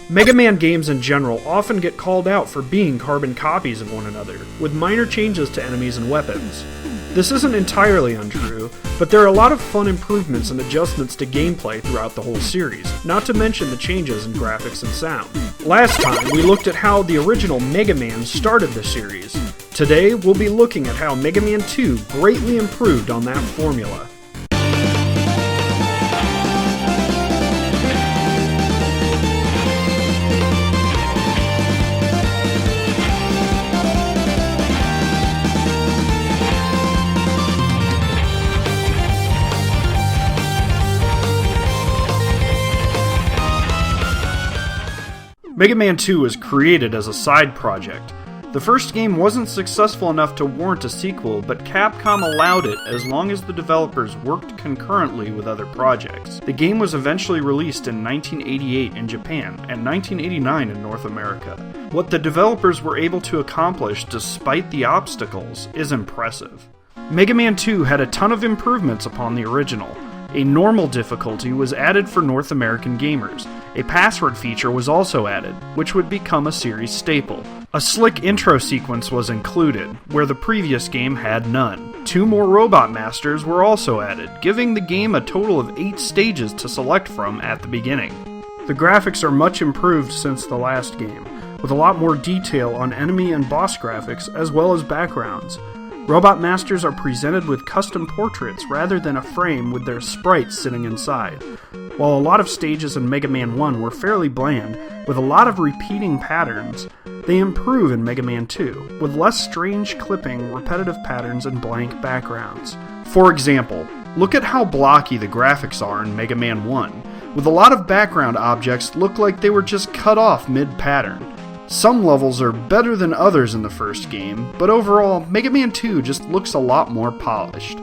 Mega Man games in general often get called out for being carbon copies of one another, with minor changes to enemies and weapons. This isn't entirely untrue, but there are a lot of fun improvements and adjustments to gameplay throughout the whole series, not to mention the changes in graphics and sound. Last time, we looked at how the original Mega Man started the series. Today, we'll be looking at how Mega Man 2 greatly improved on that formula. Mega Man 2 was created as a side project. The first game wasn't successful enough to warrant a sequel, but Capcom allowed it as long as the developers worked concurrently with other projects. The game was eventually released in 1988 in Japan and 1989 in North America. What the developers were able to accomplish despite the obstacles is impressive. Mega Man 2 had a ton of improvements upon the original. A normal difficulty was added for North American gamers. A password feature was also added, which would become a series staple. A slick intro sequence was included, where the previous game had none. 2 more Robot Masters were also added, giving the game a total of 8 stages to select from at the beginning. The graphics are much improved since the last game, with a lot more detail on enemy and boss graphics as well as backgrounds. Robot Masters are presented with custom portraits rather than a frame with their sprites sitting inside. While a lot of stages in Mega Man 1 were fairly bland, with a lot of repeating patterns, they improve in Mega Man 2, with less strange clipping, repetitive patterns, and blank backgrounds. For example, look at how blocky the graphics are in Mega Man 1, with a lot of background objects look like they were just cut off mid-pattern. Some levels are better than others in the first game, but overall, Mega Man 2 just looks a lot more polished.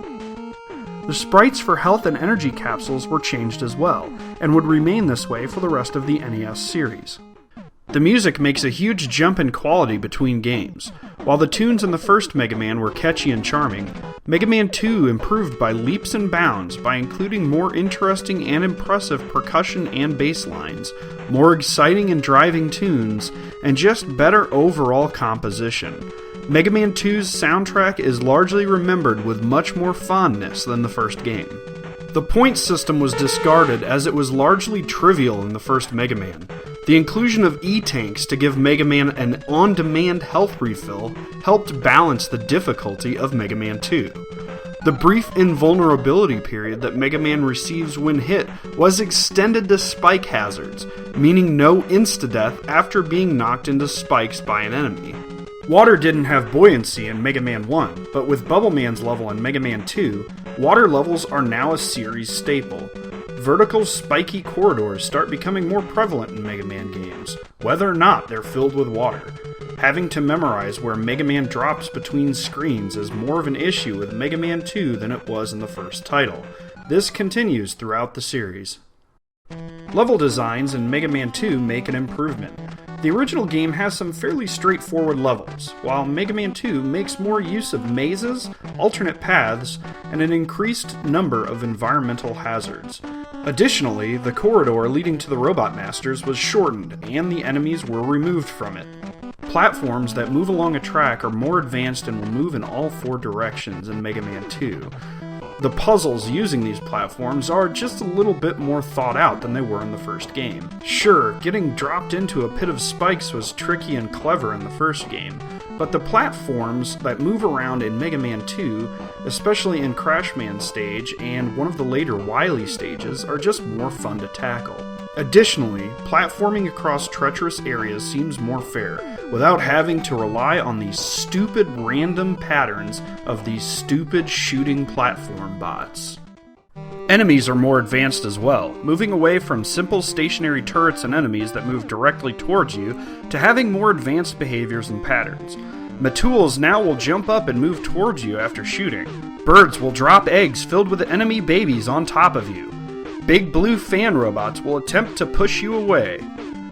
The sprites for health and energy capsules were changed as well, and would remain this way for the rest of the NES series. The music makes a huge jump in quality between games. While the tunes in the first Mega Man were catchy and charming, Mega Man 2 improved by leaps and bounds by including more interesting and impressive percussion and bass lines, more exciting and driving tunes, and just better overall composition. Mega Man 2's soundtrack is largely remembered with much more fondness than the first game. The point system was discarded as it was largely trivial in the first Mega Man. The inclusion of E-tanks to give Mega Man an on-demand health refill helped balance the difficulty of Mega Man 2. The brief invulnerability period that Mega Man receives when hit was extended to spike hazards, meaning no insta-death after being knocked into spikes by an enemy. Water didn't have buoyancy in Mega Man 1, but with Bubble Man's level in Mega Man 2, water levels are now a series staple. Vertical, spiky corridors start becoming more prevalent in Mega Man games, whether or not they're filled with water. Having to memorize where Mega Man drops between screens is more of an issue with Mega Man 2 than it was in the first title. This continues throughout the series. Level designs in Mega Man 2 make an improvement. The original game has some fairly straightforward levels, while Mega Man 2 makes more use of mazes, alternate paths, and an increased number of environmental hazards. Additionally, the corridor leading to the Robot Masters was shortened, and the enemies were removed from it. Platforms that move along a track are more advanced and will move in all 4 directions in Mega Man 2. The puzzles using these platforms are just a little bit more thought out than they were in the first game. Sure, getting dropped into a pit of spikes was tricky and clever in the first game, but the platforms that move around in Mega Man 2, especially in Crash Man's stage and one of the later Wily stages, are just more fun to tackle. Additionally, platforming across treacherous areas seems more fair, without having to rely on these stupid random patterns of these stupid shooting platform bots. Enemies are more advanced as well, moving away from simple stationary turrets and enemies that move directly towards you to having more advanced behaviors and patterns. Matools now will jump up and move towards you after shooting. Birds will drop eggs filled with enemy babies on top of you. Big blue fan robots will attempt to push you away.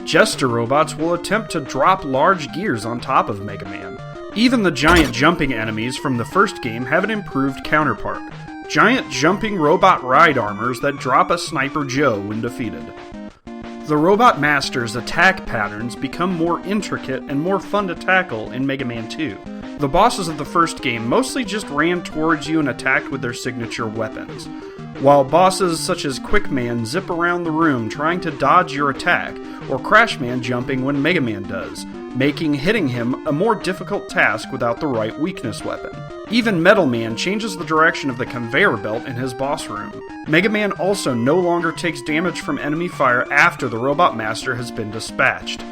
Jester robots will attempt to drop large gears on top of Mega Man. Even the giant jumping enemies from the first game have an improved counterpart. Giant jumping robot ride armors that drop a Sniper Joe when defeated. The Robot Master's attack patterns become more intricate and more fun to tackle in Mega Man 2. The bosses of the first game mostly just ran towards you and attacked with their signature weapons, while bosses such as Quickman zip around the room trying to dodge your attack, or Crashman jumping when Mega Man does, making hitting him a more difficult task without the right weakness weapon. Even Metal Man changes the direction of the conveyor belt in his boss room. Mega Man also no longer takes damage from enemy fire after the Robot Master has been dispatched.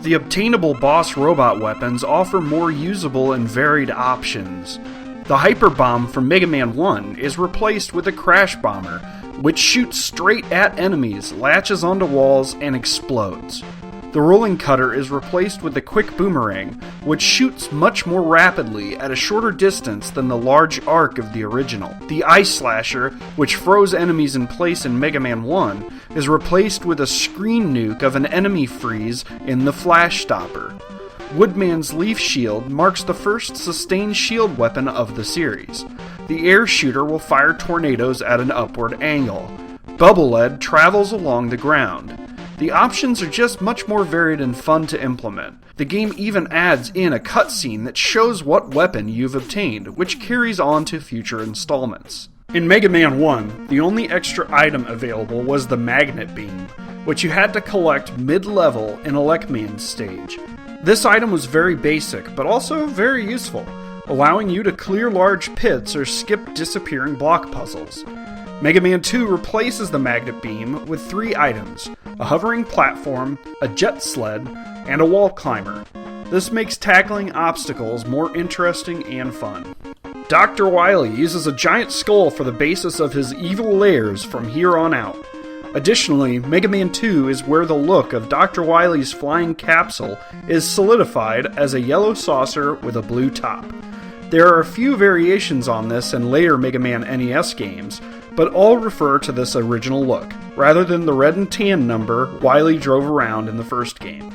The obtainable boss robot weapons offer more usable and varied options. The Hyper Bomb from Mega Man 1 is replaced with a Crash Bomber, which shoots straight at enemies, latches onto walls, and explodes. The Rolling Cutter is replaced with the Quick Boomerang, which shoots much more rapidly at a shorter distance than the large arc of the original. The Ice Slasher, which froze enemies in place in Mega Man 1, is replaced with a screen nuke of an enemy freeze in the Flash Stopper. Woodman's Leaf Shield marks the first sustained shield weapon of the series. The Air Shooter will fire tornadoes at an upward angle. Bubble Lead travels along the ground. The options are just much more varied and fun to implement. The game even adds in a cutscene that shows what weapon you've obtained, which carries on to future installments. In Mega Man 1, the only extra item available was the Magnet Beam, which you had to collect mid-level in Elecman's stage. This item was very basic, but also very useful, allowing you to clear large pits or skip disappearing block puzzles. Mega Man 2 replaces the Magnet Beam with 3 items: a hovering platform, a jet sled, and a wall climber. This makes tackling obstacles more interesting and fun. Dr. Wily uses a giant skull for the basis of his evil layers from here on out. Additionally, Mega Man 2 is where the look of Dr. Wily's flying capsule is solidified as a yellow saucer with a blue top. There are a few variations on this in later Mega Man NES games, but all refer to this original look, rather than the red and tan number Wily drove around in the first game.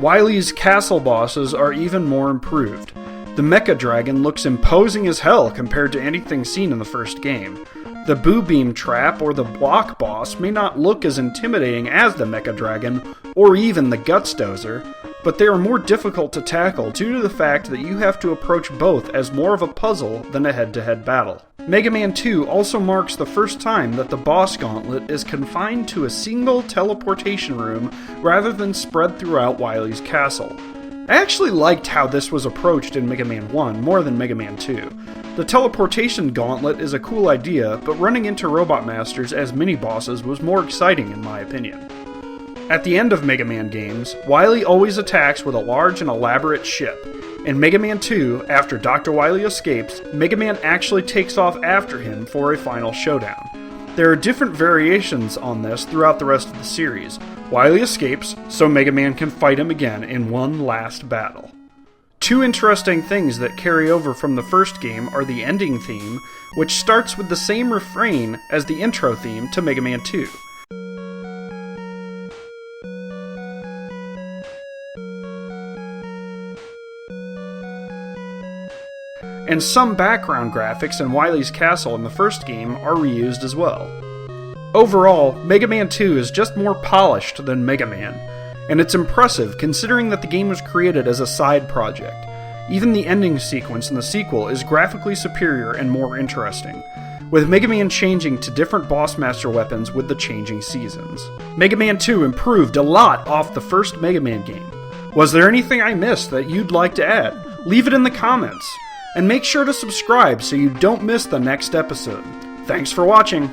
Wily's castle bosses are even more improved. The Mecha Dragon looks imposing as hell compared to anything seen in the first game. The Boo Beam Trap or the Block Boss may not look as intimidating as the Mecha Dragon, or even the Guts Dozer, but they are more difficult to tackle due to the fact that you have to approach both as more of a puzzle than a head-to-head battle. Mega Man 2 also marks the first time that the boss gauntlet is confined to a single teleportation room rather than spread throughout Wily's castle. I actually liked how this was approached in Mega Man 1 more than Mega Man 2. The teleportation gauntlet is a cool idea, but running into Robot Masters as mini-bosses was more exciting in my opinion. At the end of Mega Man games, Wily always attacks with a large and elaborate ship. In Mega Man 2, after Dr. Wily escapes, Mega Man actually takes off after him for a final showdown. There are different variations on this throughout the rest of the series. Wily escapes, so Mega Man can fight him again in one last battle. Two interesting things that carry over from the first game are the ending theme, which starts with the same refrain as the intro theme to Mega Man 2. And some background graphics in Wily's castle in the first game are reused as well. Overall, Mega Man 2 is just more polished than Mega Man, and it's impressive considering that the game was created as a side project. Even the ending sequence in the sequel is graphically superior and more interesting, with Mega Man changing to different Boss Master weapons with the changing seasons. Mega Man 2 improved a lot off the first Mega Man game. Was there anything I missed that you'd like to add? Leave it in the comments. And make sure to subscribe so you don't miss the next episode. Thanks for watching!